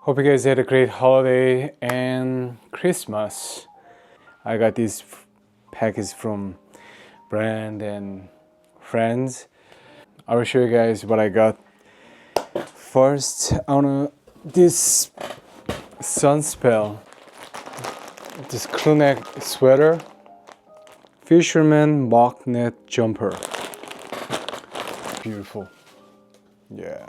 Hope you guys had a great holiday and Christmas. I got this package from Brand and friends. I will show you guys what I got. First, I wanna this Sunspell, this crewneck sweater, fisherman mock net jumper. Beautiful. Yeah,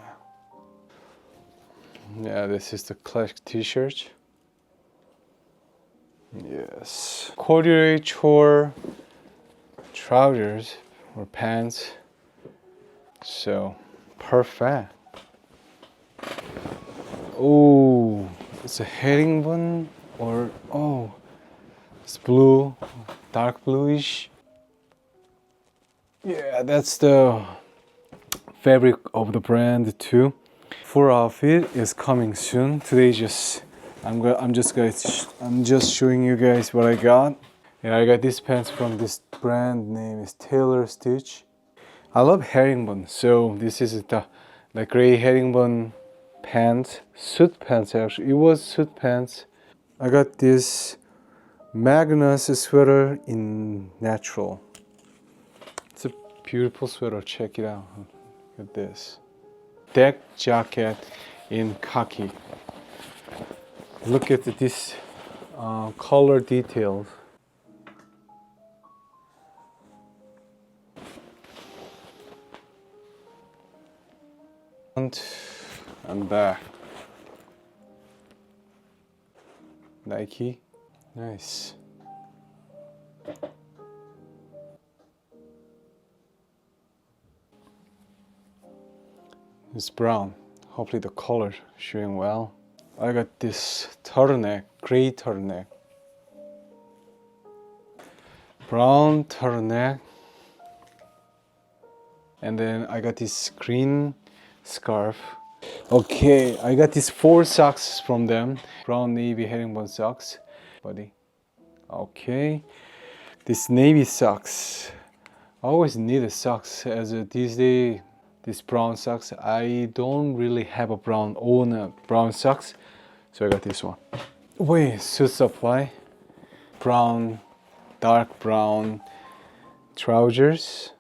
this is the classic t-shirt. Yes, corduroy chore trousers or pants. So perfect. Oh, it's a herringbone or it's blue, dark bluish. Yeah, that's the fabric of the brand too. Full outfit is coming soon. Today I'm just showing you guys what I got. Yeah, I got these pants from this brand name is Taylor Stitch. I love herringbone, so this is the gray herringbone pants, suit pants actually. It was suit pants. I got this Magnus sweater in natural. It's a beautiful sweater. Check it out. Look at this. Deck jacket in khaki. Look at this color details. And back. Nike. Nice. It's brown. Hopefully the color showing well. I got this turtleneck, gray turtleneck. Brown turtleneck. And then I got this green scarf. Okay, I got these 4 socks from them. Brown navy herringbone socks. Buddy. Okay. This navy socks. I always need a socks as these days. This brown socks. I don't really have a brown socks, so I got this one. Wait, Suitsupply. Brown, dark brown trousers.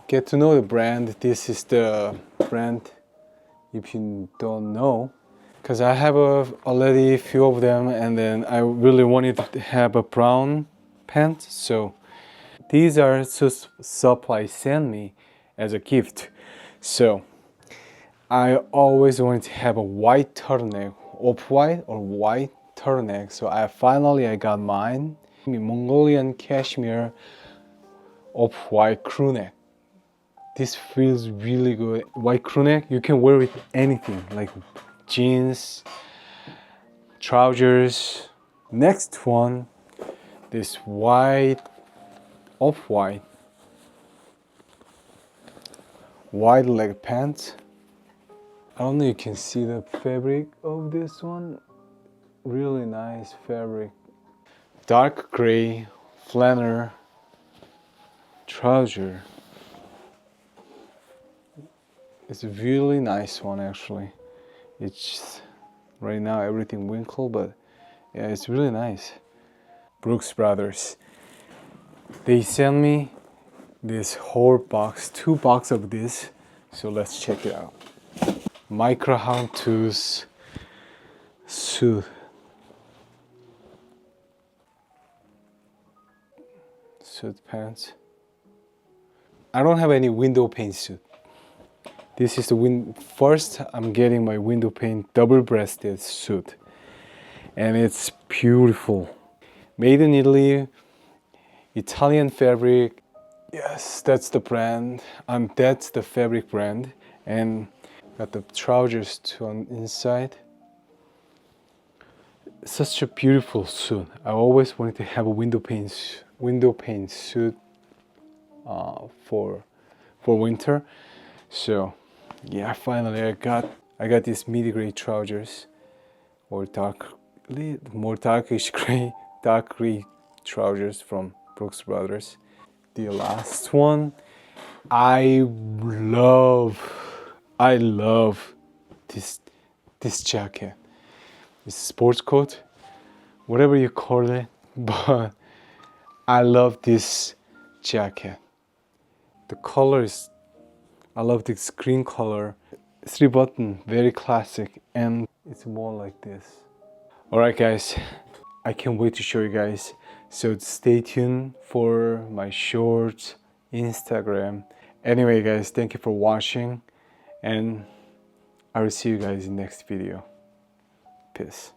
Get to know the brand. This is the brand if you don't know, because I have already a few of them, and then I really wanted to have a brown pant, so these are Suitsupply sent me as a gift. So I always wanted to have a white turtleneck, off-white or white turtleneck, so I finally got mine. Mongolian cashmere off-white crewneck. This feels really good. White crewneck, you can wear with anything like jeans, trousers. Next one, this white, off-white, white leg pants. I don't know if you can see the fabric of this one. Really nice fabric. Dark gray flannel trouser. It's a really nice one actually. It's right now everything wrinkled, but yeah, it's really nice. Brooksbrothers. They sent me this whole box, 2 boxes of this. So let's check it out. Micro hound tooth suit. Suit pants. I don't have any window pane suit. This is the first I'm getting my window pane double-breasted suit, and it's beautiful. Made in Italy, Italian fabric. Yes, that's the brand. That's the fabric brand, and got the trousers too on inside. Such a beautiful suit. I always wanted to have a window pane suit for winter. So yeah, finally I got these midi gray trousers, or more darkish gray, dark gray trousers from Brooksbrothers. The last one I love, I love this jacket. This sports coat, whatever you call it, but I love this jacket. The color is, I love this green color. 3-button, very classic, and it's more like this. Alright guys, I can't wait to show you guys. So stay tuned for my shorts, Instagram. Anyway guys, thank you for watching, and I will see you guys in next video. Peace.